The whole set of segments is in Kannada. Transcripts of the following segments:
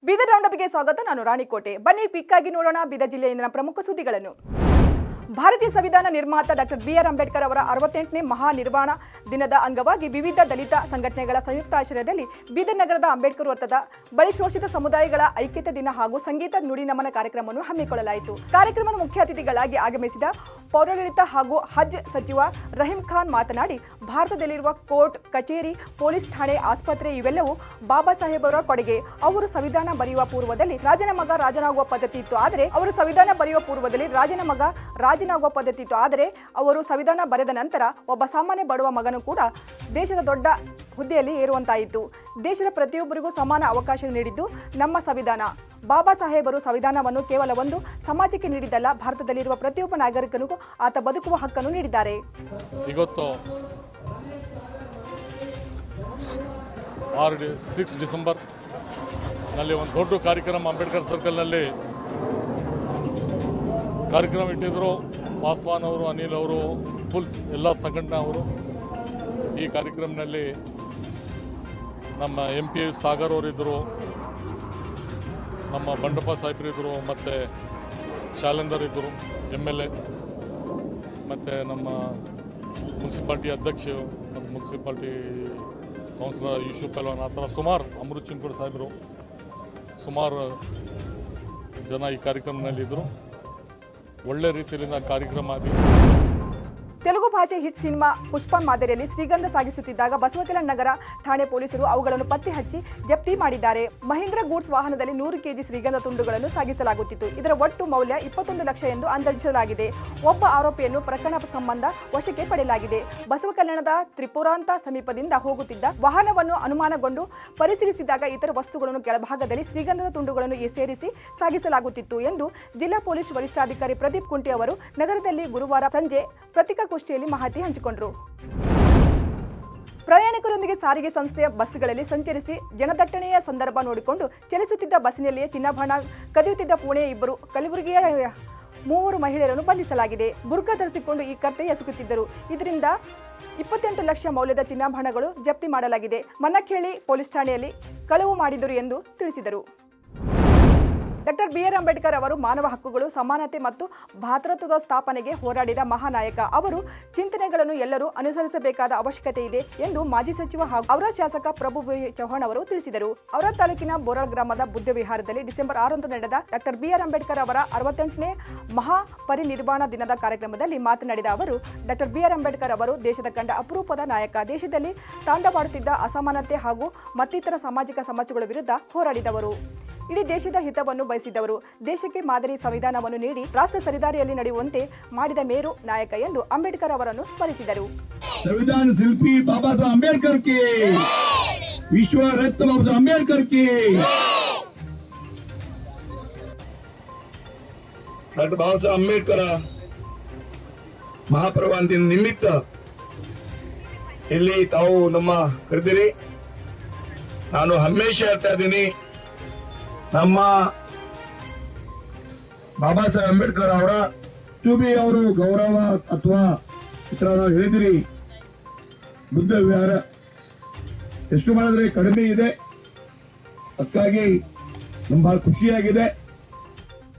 ಬೀದರ್ ರೌಂಡಪ್ಗೆ ಸ್ವಾಗತ. ನಾನು ರಾಣಿಕೋಟೆ. ಬನ್ನಿ ಕ್ವಿಕ್ ಆಗಿ ನೋಡೋಣ ಬೀದರ್ ಜಿಲ್ಲೆಯಿಂದ ಪ್ರಮುಖ ಸುದ್ದಿಗಳನ್ನು. ಭಾರತೀಯ ಸಂವಿಧಾನ ನಿರ್ಮಾತ ಡಾಕ್ಟರ್ ಬಿ.ಆರ್. ಅಂಬೇಡ್ಕರ್ ಅವರ 68ನೇ ಮಹಾನಿರ್ವಾಣ ದಿನದ ಅಂಗವಾಗಿ ವಿವಿಧ ದಲಿತ ಸಂಘಟನೆಗಳ ಸಂಯುಕ್ತ ಆಶ್ರಯದಲ್ಲಿ ಬೀದರ್ ನಗರದ ಅಂಬೇಡ್ಕರ್ ವೃತ್ತದ ಬಳಿ ಶೋಷಿತ ಸಮುದಾಯಗಳ ಐಕ್ಯತೆ ದಿನ ಹಾಗೂ ಸಂಗೀತ ನುಡಿ ನಮನ ಕಾರ್ಯಕ್ರಮವನ್ನು ಹಮ್ಮಿಕೊಳ್ಳಲಾಯಿತು. ಕಾರ್ಯಕ್ರಮದ ಮುಖ್ಯ ಅತಿಥಿಗಳಾಗಿ ಆಗಮಿಸಿದ ಪೌರಾಡಳಿತ ಹಾಗೂ ಹಜ್ ಸಚಿವ ರಹೀಂ ಖಾನ್ ಮಾತನಾಡಿ, ಭಾರತದಲ್ಲಿರುವ ಕೋರ್ಟ್, ಕಚೇರಿ, ಪೊಲೀಸ್ ಠಾಣೆ, ಆಸ್ಪತ್ರೆ ಇವೆಲ್ಲವೂ ಬಾಬಾ ಸಾಹೇಬ್ ಅವರ ಕೊಡುಗೆ. ಅವರು ಸಂವಿಧಾನ ಬರೆಯುವ ಪೂರ್ವದಲ್ಲಿ ರಾಜನ ಮಗ ರಾಜನಾಗುವ ಪದ್ಧತಿ ಇತ್ತು. ಆದರೆ ಅವರು ಸಂವಿಧಾನ ಬರೆದ ನಂತರ ಒಬ್ಬ ಸಾಮಾನ್ಯ ಬಡವ ಮಗನು ಕೂಡ ದೇಶದ ದೊಡ್ಡ ಹುದ್ದೆಯಲ್ಲಿ ಏರುವಂತಾಯಿತು. ದೇಶದ ಪ್ರತಿಯೊಬ್ಬರಿಗೂ ಸಮಾನ ಅವಕಾಶ ನೀಡಿದ್ದು ನಮ್ಮ ಸಂವಿಧಾನ. ಬಾಬಾ ಸಾಹೇಬರು ಸಂವಿಧಾನವನ್ನು ಕೇವಲ ಒಂದು ಸಮಾಜಕ್ಕೆ ನೀಡಿದ್ದಲ್ಲ, ಭಾರತದಲ್ಲಿರುವ ಪ್ರತಿಯೊಬ್ಬ ನಾಗರಿಕನಿಗೂ ಆತ ಬದುಕುವ ಹಕ್ಕನ್ನು ನೀಡಿದ್ದಾರೆ. ಇವತ್ತು 6 ಡಿಸೆಂಬರ್ ನಲ್ಲಿ ಒಂದು ದೊಡ್ಡ ಕಾರ್ಯಕ್ರಮ ಅಂಬೇಡ್ಕರ್ ಸರ್ಕಲ್ನಲ್ಲಿ ಕಾರ್ಯಕ್ರಮ ಇಟ್ಟಿದ್ದರು. ಪಾಸ್ವಾನ್ ಅವರು, ಅನಿಲ್ ಅವರು, ತುಲ್ಸ್ ಎಲ್ಲ ಸಂಘಟನೆ ಅವರು. ಈ ಕಾರ್ಯಕ್ರಮದಲ್ಲಿ ನಮ್ಮ MP ಸಾಗರ್ ಅವರಿದ್ದರು, ನಮ್ಮ ಬಂಡಪ್ಪ ಸಾಹೇಬರಿದ್ದರು, ಮತ್ತು ಶಾಲೆಂದರ್ ಇದ್ದರು MLA, ಮತ್ತು ನಮ್ಮ ಮುನ್ಸಿಪಾಲ್ಟಿ ಅಧ್ಯಕ್ಷರು ಮತ್ತು ಮುನ್ಸಿಪಾಲ್ಟಿ ಕೌನ್ಸಿಲರ್ ಯೂಸುಫ್ ಪಲ್ವಾನ್, ಆ ಥರ ಸುಮಾರು ಅಮೃತ್ ಚಿಂಕೋಡ್ ಸಾಹೇಬರು, ಸುಮಾರು ಜನ ಈ ಕಾರ್ಯಕ್ರಮದಲ್ಲಿದ್ದರು. ಒಳ್ಳೆ ರೀತಿಯಿಂದ ಕಾರ್ಯಕ್ರಮ ಆಗಿ ತೆಲುಗು ಭಾಷೆ ಹಿಟ್ ಸಿನಿಮಾ ಪುಷ್ಪ ಮಾದರಿಯಲ್ಲಿ ಶ್ರೀಗಂಧ ಸಾಗಿಸುತ್ತಿದ್ದಾಗ ಬಸವಕಲ್ಯಾಣ ನಗರ ಠಾಣೆ ಪೊಲೀಸರು ಅವುಗಳನ್ನು ಪತ್ತೆ ಹಚ್ಚಿ ಜಪ್ತಿ ಮಾಡಿದ್ದಾರೆ. ಮಹೀಂದ್ರ ಗೂಡ್ಸ್ ವಾಹನದಲ್ಲಿ 100 kg ಶ್ರೀಗಂಧ ತುಂಡುಗಳನ್ನು ಸಾಗಿಸಲಾಗುತ್ತಿತ್ತು. ಇದರ ಒಟ್ಟು ಮೌಲ್ಯ 21 ಲಕ್ಷ ಎಂದು ಅಂದಾಜಿಸಲಾಗಿದೆ. ಒಬ್ಬ ಆರೋಪಿಯನ್ನು ಪ್ರಕರಣ ಸಂಬಂಧ ವಶಕ್ಕೆ ಪಡೆಯಲಾಗಿದೆ. ಬಸವಕಲ್ಯಾಣದ ತ್ರಿಪುರಾಂತ ಸಮೀಪದಿಂದ ಹೋಗುತ್ತಿದ್ದ ವಾಹನವನ್ನು ಅನುಮಾನಗೊಂಡು ಪರಿಶೀಲಿಸಿದಾಗ ಇತರ ವಸ್ತುಗಳನ್ನು ಕೆಳಭಾಗದಲ್ಲಿ ಶ್ರೀಗಂಧದ ತುಂಡುಗಳನ್ನು ಸೇರಿಸಿ ಸಾಗಿಸಲಾಗುತ್ತಿತ್ತು ಎಂದು ಜಿಲ್ಲಾ ಪೊಲೀಸ್ ವರಿಷ್ಠಾಧಿಕಾರಿ ಪ್ರದೀಪ್ ಕುಂಟಿ ಅವರು ನಗರದಲ್ಲಿ ಗುರುವಾರ ಸಂಜೆ ಪತ್ರಿಕಾಗೋಷ್ಠಿಯಲ್ಲಿ ಮಾಹಿತಿ ಹಂಚಿಕೊಂಡರು. ಪ್ರಯಾಣಿಕರೊಂದಿಗೆ ಸಾರಿಗೆ ಸಂಸ್ಥೆಯ ಬಸ್ಗಳಲ್ಲಿ ಸಂಚರಿಸಿ ಜನದಟ್ಟಣೆಯ ಸಂದರ್ಭ ನೋಡಿಕೊಂಡು ಚಲಿಸುತ್ತಿದ್ದ ಬಸ್ಸಿನಲ್ಲಿಯೇ ಚಿನ್ನಾಭರಣ ಕದಿಯುತ್ತಿದ್ದ ಪುಣೆಯ 2, ಕಲಬುರಗಿಯ 3 ಮಹಿಳೆಯರನ್ನು ಬಂಧಿಸಲಾಗಿದೆ. ಬುರ್ಕಾ ಧರಿಸಿಕೊಂಡು ಈ ಕರ್ತೆ ಎಸಗುತ್ತಿದ್ದರು. ಇದರಿಂದ 28 ಲಕ್ಷ ಮೌಲ್ಯದ ಚಿನ್ನಾಭರಣಗಳು ಜಪ್ತಿ ಮಾಡಲಾಗಿದೆ. ಮನ್ನಖೇಳಿ ಪೊಲೀಸ್ ಠಾಣೆಯಲ್ಲಿ ಕಳವು ಮಾಡಿದರು ಎಂದು ತಿಳಿಸಿದರು. Doctor B R. ಅಂಬೇಡ್ಕರ್ ಅವರು ಮಾನವ ಹಕ್ಕುಗಳು, ಸಮಾನತೆ ಮತ್ತು ಭಾತೃತ್ವದ ಸ್ಥಾಪನೆಗೆ ಹೋರಾಡಿದ ಮಹಾನಾಯಕ. ಅವರು ಚಿಂತನೆಗಳನ್ನು ಎಲ್ಲರೂ ಅನುಸರಿಸಬೇಕಾದ ಅವಶ್ಯಕತೆ ಇದೆ ಎಂದು ಮಾಜಿ ಸಚಿವ ಹಾಗೂ ಔರಾದ್ ಶಾಸಕ ಪ್ರಭು ಚೌಹಾಣ್ ಅವರು ತಿಳಿಸಿದರು. ಔರಾದ್ ತಾಲೂಕಿನ ಬೋರಾಳ್ ಗ್ರಾಮದ ಬುದ್ಧ ವಿಹಾರದಲ್ಲಿ ಡಿಸೆಂಬರ್ 6ರಂದು ನಡೆದ ಡಾಕ್ಟರ್ ಬಿ.ಆರ್. ಅಂಬೇಡ್ಕರ್ ಅವರ 68ನೇ ಮಹಾಪರಿನಿರ್ವಾಣ ದಿನದ ಕಾರ್ಯಕ್ರಮದಲ್ಲಿ ಮಾತನಾಡಿದ ಅವರು, ಡಾಕ್ಟರ್ ಬಿ.ಆರ್. ಅಂಬೇಡ್ಕರ್ ಅವರು ದೇಶದ ಕಂಡ ಅಪರೂಪದ ನಾಯಕ. ದೇಶದಲ್ಲಿ ತಾಂಡವಾಡುತ್ತಿದ್ದ ಅಸಮಾನತೆ ಹಾಗೂ ಮತ್ತಿತರ ಸಾಮಾಜಿಕ ಸಮಸ್ಯೆಗಳ ವಿರುದ್ಧ ಹೋರಾಡಿದವರು. ಇಡೀ ದೇಶದ ಹಿತವನ್ನು ಬಯಸಿದವರು. ದೇಶಕ್ಕೆ ಮಾದರಿ ಸಂವಿಧಾನವನ್ನು ನೀಡಿ ರಾಷ್ಟ್ರ ಸರಿದಾರಿಯಲ್ಲಿ ನಡೆಯುವಂತೆ ಮಾಡಿದ ಮೇರು ನಾಯಕ ಎಂದು ಅಂಬೇಡ್ಕರ್ ಅವರನ್ನು ಸ್ಮರಿಸಿದರು. ಸಂವಿಧಾನ ಶಿಲ್ಪಿ ಬಾಬಾ ಸಾಹೇಬ್ ಅಂಬೇಡ್ಕರ್ ಕಿ, ವಿಶ್ವ ರತ್ನ ಬಾಬಾ ಸಾಹೇಬ್ ಅಂಬೇಡ್ಕರ್ ಕಿ. ಡಾಕ್ಟರ್ ಬಾಬಾ ಸಾಹೇಬ್ ಅಂಬೇಡ್ಕರ್ ಮಹಾಪರಿನಿರ್ವಾಣ ದಿನ ನಿಮಿತ್ತ ಇಲ್ಲಿ ತಾವು ನಮ್ಮ ಕರೆದಿರಿ. ನಾನು ಹಮೇಶ ಹೇಳ್ತಾ ಇದ್ದೀನಿ, ನಮ್ಮ ಬಾಬಾ ಸಾಹೇಬ್ ಅಂಬೇಡ್ಕರ್ ಅವರ ಬಿ ಅವರು ಗೌರವ ಅಥವಾ ಇತರ ನಾವು ಹೇಳಿದಿರಿ. ಬುದ್ಧ ವಿಹಾರ ಎಷ್ಟು ಮಾಡಿದ್ರೆ ಕಡಿಮೆ ಇದೆ, ಅದಕ್ಕಾಗಿ ನಮ್ಗೆ ಬಹಳ ಖುಷಿಯಾಗಿದೆ.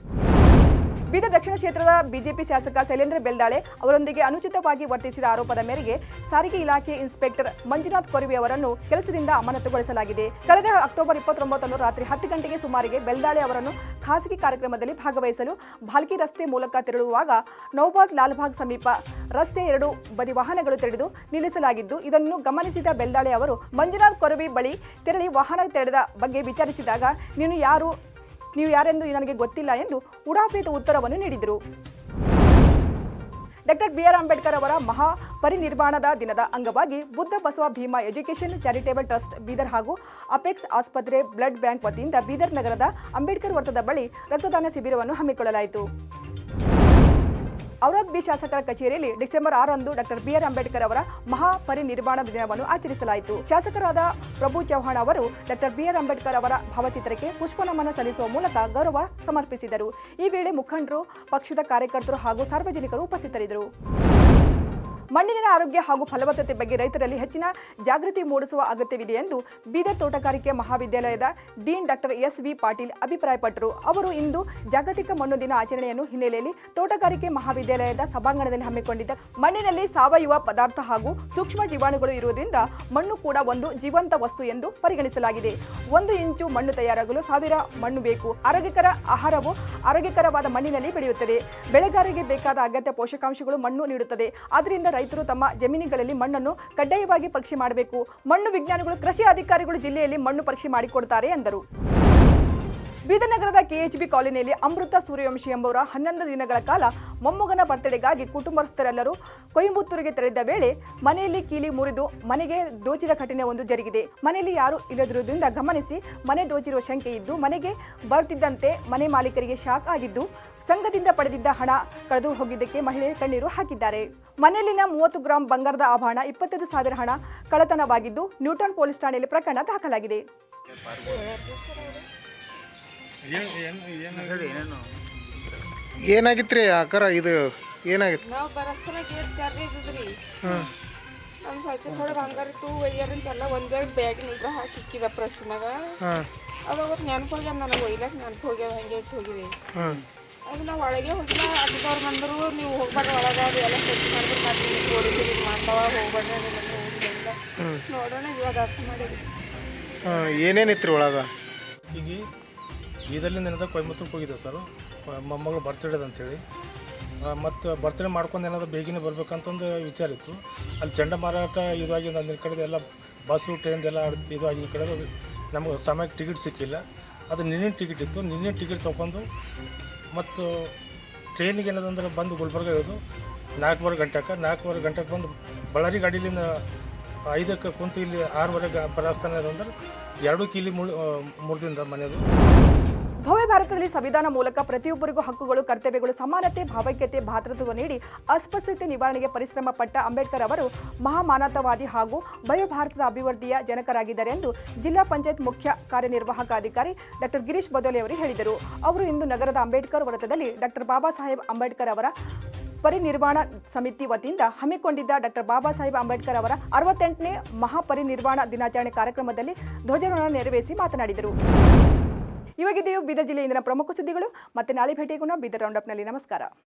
ಬೀದರ್ ದಕ್ಷಿಣ ಕ್ಷೇತ್ರದ ಬಿಜೆಪಿ ಶಾಸಕ ಶೈಲೇಂದ್ರ ಬೆಲ್ದಾಳೆ ಅವರೊಂದಿಗೆ ಅನುಚಿತವಾಗಿ ವರ್ತಿಸಿದ ಆರೋಪದ ಮೇರೆಗೆ ಸಾರಿಗೆ ಇಲಾಖೆ ಇನ್ಸ್ಪೆಕ್ಟರ್ ಮಂಜುನಾಥ್ ಕೊರವಿ ಅವರನ್ನು ಕೆಲಸದಿಂದ ಅಮಾನತುಗೊಳಿಸಲಾಗಿದೆ. ಕಳೆದ ಅಕ್ಟೋಬರ್ 29 ರಾತ್ರಿ 10 ಗಂಟೆಗೆ ಸುಮಾರಿಗೆ ಬೆಲ್ದಾಳೆ ಅವರನ್ನು ಖಾಸಗಿ ಕಾರ್ಯಕ್ರಮದಲ್ಲಿ ಭಾಗವಹಿಸಲು ಭಾಲ್ಕಿ ರಸ್ತೆ ಮೂಲಕ ತೆರಳುವಾಗ ನೌಬಾದ್ ಲಾಲ್ಬಾಗ್ ಸಮೀಪ ರಸ್ತೆ 2 ಬದಿ ವಾಹನಗಳು ತೆರೆದು ನಿಲ್ಲಿಸಲಾಗಿದ್ದು, ಇದನ್ನು ಗಮನಿಸಿದ ಬೆಲ್ದಾಳೆ ಅವರು ಮಂಜುನಾಥ್ ಕೊರವಿ ಬಳಿ ತೆರಳಿ ವಾಹನ ತೆರೆದ ಬಗ್ಗೆ ವಿಚಾರಿಸಿದಾಗ ನೀವು ಯಾರೆಂದು ನನಗೆ ಗೊತ್ತಿಲ್ಲ ಎಂದು ಉಡಾಫೇತ ಉತ್ತರವನ್ನು ನೀಡಿದರು. Doctor B R. ಅಂಬೇಡ್ಕರ್ ಅವರ ಮಹಾಪರಿನಿರ್ವಾಣದ ದಿನದ ಅಂಗವಾಗಿ Buddha Basava Bhima education charitable trust Bidar ಹಾಗೂ ಅಪೆಕ್ಸ್ ಆಸ್ಪತ್ರೆ ಬ್ಲಡ್ ಬ್ಯಾಂಕ್ ವತಿಯಿಂದ ಬೀದರ್ ನಗರದ ಅಂಬೇಡ್ಕರ್ ವೃತ್ತದ ಬಳಿ ರಕ್ತದಾನ ಶಿಬಿರವನ್ನು ಹಮ್ಮಿಕೊಳ್ಳಲಾಯಿತು. ಔರಾದ್ ಬಿ ಶಾಸಕರ ಕಚೇರಿಯಲ್ಲಿ ಡಿಸೆಂಬರ್ 6ರಂದು ಡಾಕ್ಟರ್ ಬಿ.ಆರ್. ಅಂಬೇಡ್ಕರ್ ಅವರ ಮಹಾಪರಿನಿರ್ವಾಣ ದಿನವನ್ನು ಆಚರಿಸಲಾಯಿತು. ಶಾಸಕರಾದ ಪ್ರಭು ಚೌಹಾಣ್ ಅವರು ಡಾಕ್ಟರ್ ಬಿ.ಆರ್. ಅಂಬೇಡ್ಕರ್ ಅವರ ಭಾವಚಿತ್ರಕ್ಕೆ ಪುಷ್ಪನಮನ ಸಲ್ಲಿಸುವ ಮೂಲಕ ಗೌರವ ಸಮರ್ಪಿಸಿದರು. ಈ ವೇಳೆ ಮುಖಂಡರು, ಪಕ್ಷದ ಕಾರ್ಯಕರ್ತರು ಹಾಗೂ ಸಾರ್ವಜನಿಕರು ಉಪಸ್ಥಿತರಿದ್ದರು. ಮಣ್ಣಿನ ಆರೋಗ್ಯ ಹಾಗೂ ಫಲವತ್ತತೆ ಬಗ್ಗೆ ರೈತರಲ್ಲಿ ಹೆಚ್ಚಿನ ಜಾಗೃತಿ ಮೂಡಿಸುವ ಅಗತ್ಯವಿದೆ ಎಂದು ಬೀದರ್ ತೋಟಗಾರಿಕೆ ಮಹಾವಿದ್ಯಾಲಯದ ಡೀನ್ ಡಾಕ್ಟರ್ ಎಸ್.ವಿ. ಪಾಟೀಲ್ ಅಭಿಪ್ರಾಯಪಟ್ಟರು. ಅವರು ಇಂದು ಜಾಗತಿಕ ಮಣ್ಣು ದಿನ ಆಚರಣೆಯನ್ನು ಹಿನ್ನೆಲೆಯಲ್ಲಿ ತೋಟಗಾರಿಕೆ ಮಹಾವಿದ್ಯಾಲಯದ ಸಭಾಂಗಣದಲ್ಲಿ ಹಮ್ಮಿಕೊಂಡಿದ್ದ ಮಣ್ಣಿನಲ್ಲಿ ಸಾವಯವ ಪದಾರ್ಥ ಹಾಗೂ ಸೂಕ್ಷ್ಮ ಜೀವಾಣುಗಳು ಇರುವುದರಿಂದ ಮಣ್ಣು ಕೂಡ ಒಂದು ಜೀವಂತ ವಸ್ತು ಎಂದು ಪರಿಗಣಿಸಲಾಗಿದೆ. 1 ಇಂಚು ಮಣ್ಣು ತಯಾರಾಗಲು 1000 ಮಣ್ಣು ಬೇಕು. ಆರೋಗ್ಯಕರ ಆಹಾರವು ಆರೋಗ್ಯಕರವಾದ ಮಣ್ಣಿನಲ್ಲಿ ಬೆಳೆಯುತ್ತದೆ. ಬೆಳೆಗಾರರಿಗೆ ಬೇಕಾದ ಅಗತ್ಯ ಪೋಷಕಾಂಶಗಳು ಮಣ್ಣು ನೀಡುತ್ತದೆ. ಆದ್ದರಿಂದ ರೈತರು ತಮ್ಮ ಜಮೀನುಗಳಲ್ಲಿ ಮಣ್ಣನ್ನು ಕಡ್ಡಾಯವಾಗಿ ಪರೀಕ್ಷೆ ಮಾಡಬೇಕು. ಮಣ್ಣು ವಿಜ್ಞಾನಿಗಳು, ಕೃಷಿ ಅಧಿಕಾರಿಗಳು ಜಿಲ್ಲೆಯಲ್ಲಿ ಮಣ್ಣು ಪರೀಕ್ಷೆ ಮಾಡಿಕೊಡುತ್ತಾರೆ ಎಂದರು. ಬೀದರ್ ನಗರದ ಕೆಎಚ್ಬಿ ಕಾಲೋನಿಯಲ್ಲಿ ಅಮೃತ ಸೂರ್ಯವಂಶಿ ಎಂಬುವರ 11 ದಿನಗಳ ಕಾಲ ಮೊಮ್ಮಗನ ಬರ್ತಡೆಗಾಗಿ ಕುಟುಂಬಸ್ಥರೆಲ್ಲರೂ ಕೊಯಂಬತ್ತೂರಿಗೆ ತೆರಳಿದ್ದ ವೇಳೆ ಮನೆಯಲ್ಲಿ ಕೀಲಿ ಮುರಿದು ಮನೆಗೆ ದೋಚಿದ ಘಟನೆ ಒಂದು ಜರುಗಿದೆ. ಮನೆಯಲ್ಲಿ ಯಾರೂ ಇಲ್ಲದಿರುವುದರಿಂದ ಗಮನಿಸಿ ಮನೆ ದೋಚಿರುವ ಶಂಕೆ ಇದ್ದು ಮನೆಗೆ ಬರ್ತಿದ್ದಂತೆ ಮನೆ ಮಾಲೀಕರಿಗೆ ಶಾಕ್ ಆಗಿದ್ದು ಸಂಘದಿಂದ ಪಡೆದಿದ್ದ ಹಣ ಕಳೆದು ಹೋಗಿದ್ದಕ್ಕೆ ಮಹಿಳೆ ಕಣ್ಣೀರು ಹಾಕಿದ್ದಾರೆ. ಮನೆಯಲ್ಲಿನ 30 ಗ್ರಾಂ ಬಂಗಾರದ ಆಭರಣ 25,000 ಹಣ ಕಳ್ಳತನವಾಗಿದ್ದು ನ್ಯೂಟನ್ ಪೊಲೀಸ್ ಠಾಣೆಯಲ್ಲಿ ಪ್ರಕರಣ ದಾಖಲಾಗಿದೆ. ಏನಾಗಿತ್ರಿ ಅಕ್ಕಾರ ಇದು ಏನಾಗಿತ್ತು? ನಾವು ಬರಸ್ತನ ಗೇಟ್ ಜಾರಿ ಇದ್ರಿ ನಮ್ಮ ಸ್ವಚ್ಛ ಥೋಡೆ ಬಂಗಾರ ಇತ್ತು ಒಯ್ಯಾರಂತೆಲ್ಲ ಒಂದೇ ಬ್ಯಾಗ್ ನಿಂತ್ರ ಸಿಕ್ಕಿದ ಪ್ರಶ್ನಾಗ ಅವಾಗ ನೆನಪು ಹೋಗ್ಯಾನ ನನಗೆ ಒಯ್ಲಕ್ಕೆ ನೆನಪು ಹೋಗ್ಯಾವ ಹಂಗೆ ಇಟ್ಟು ಹೋಗಿವಿ. ಅದು ನಾವು ಒಳಗೆ ಹೋಗಿಲ್ಲ. ಅಡ್ಡದವ್ರು ಬಂದರು ನೀವು ಹೋಗ್ಬೇಡ್ರಿ ಒಳಗೆ ಅದು ಎಲ್ಲ ಸ್ವಚ್ಛ ಮಾಡಿದ್ರು ಮತ್ತೆ ತೋರಿಸಿ ಇದು ಮಾಡ್ತಾವ ಹೋಗ್ಬೇಡ್ರಿ ಅದೆಲ್ಲ ಹೋಗಿಲ್ಲ ನೋಡೋಣ ಇವಾಗ ಅರ್ಥ ಮಾಡಿದ್ವಿ. ಏನೇನಿತ್ತು ಒಳಗೆ? ಈಗ ಬೀದರ್ಲಿಂದ ಏನಾದ್ರು ಕೊಯಂಬತ್ತೂರಿಗೆ ಹೋಗಿದ್ದೇವೆ ಸರ್, ಮೊಮ್ಮಗಳು ಬರ್ತ್ಡೇ ಅಂತೇಳಿ. ಮತ್ತು ಬರ್ತ್ಡೇ ಮಾಡ್ಕೊಂಡು ಏನಾದರೂ ಬೇಗನೆ ಬರ್ಬೇಕಂತಂದು ವಿಚಾರ ಇತ್ತು. ಅಲ್ಲಿ ಚಂಡಮಾರಾಟ ಇದಾಗಿ ನನ್ನ ಕಡೆ ಎಲ್ಲ ಬಸ್ಸು ಟ್ರೈನ್ದೆಲ್ಲ ಇದಾಗಿ ಈ ಕಡೆ ನಮಗೆ ಸಮಯಕ್ಕೆ ಟಿಕೆಟ್ ಸಿಕ್ಕಿಲ್ಲ. ಅದು ನಿನ್ನೆ ಟಿಕೆಟ್ ಇತ್ತು. ನಿನ್ನೆ ಟಿಕೆಟ್ ತೊಗೊಂಡು ಮತ್ತು ಟ್ರೈನಿಗೆ ಏನದಂದ್ರೆ ಬಂದು ಗುಲ್ಬರ್ಗ ಇರೋದು 4:15 ಗಂಟೆಗೆ ಬಂದು ಬಳ್ಳಾರಿ ಗಾಡೀಲಿಂದ 5ಕ್ಕೆ ಕುಂತು ಇಲ್ಲಿ 6:15 ಬರಸ್ತಾನೆ ಅಂದ್ರೆ 2 ಕೀಲಿ ಮುರಿದಿಂದ ಮನೆಯದು. ಭವ್ಯ ಭಾರತದಲ್ಲಿ ಸಂವಿಧಾನ ಮೂಲಕ ಪ್ರತಿಯೊಬ್ಬರಿಗೂ ಹಕ್ಕುಗಳು, ಕರ್ತವ್ಯಗಳು, ಸಮಾನತೆ, ಭಾವೈಕ್ಯತೆ, ಭ್ರಾತೃತ್ವ ನೀಡಿ ಅಸ್ಪೃಶ್ಯತೆ ನಿವಾರಣೆಗೆ ಪರಿಶ್ರಮ ಪಟ್ಟ ಅಂಬೇಡ್ಕರ್ ಅವರು ಮಹಾಮಾನವತಾವಾದಿ ಹಾಗೂ ಭವ್ಯ ಭಾರತದ ಅಭಿವೃದ್ಧಿಯ ಜನಕರಾಗಿದ್ದಾರೆ ಎಂದು ಜಿಲ್ಲಾ ಪಂಚಾಯತ್ ಮುಖ್ಯ ಕಾರ್ಯನಿರ್ವಾಹಕ ಅಧಿಕಾರಿ ಡಾಕ್ಟರ್ ಗಿರೀಶ್ ಬದೋಲೆ ಅವರು ಹೇಳಿದರು. ಅವರು ಇಂದು ನಗರದ ಅಂಬೇಡ್ಕರ್ ವೃತ್ತದಲ್ಲಿ ಡಾಕ್ಟರ್ ಬಾಬಾ ಸಾಹೇಬ್ ಅಂಬೇಡ್ಕರ್ ಅವರ ಪರಿನಿರ್ವಾಣ ಸಮಿತಿ ವತಿಯಿಂದ ಹಮ್ಮಿಕೊಂಡಿದ್ದ ಡಾಕ್ಟರ್ ಬಾಬಾ ಸಾಹೇಬ್ ಅಂಬೇಡ್ಕರ್ ಅವರ 68ನೇ ಮಹಾಪರಿನಿರ್ವಾಣ ದಿನಾಚರಣೆ ಕಾರ್ಯಕ್ರಮದಲ್ಲಿ ಧ್ವಜಾರೋಹಣ ನೆರವೇರಿಸಿ ಮಾತನಾಡಿದರು. ಇವಾಗಿದೆಯೋ ಬೀದರ್ ಜಿಲ್ಲೆಯಿಂದ ಪ್ರಮುಖ ಸುದ್ದಿಗಳು. ಮತ್ತೆ ನಾಳೆ ಭೇಟಿಯಾಗೋಣ ಬೀದರ್ ರೌಂಡಪ್ನಲ್ಲಿ. ನಮಸ್ಕಾರ.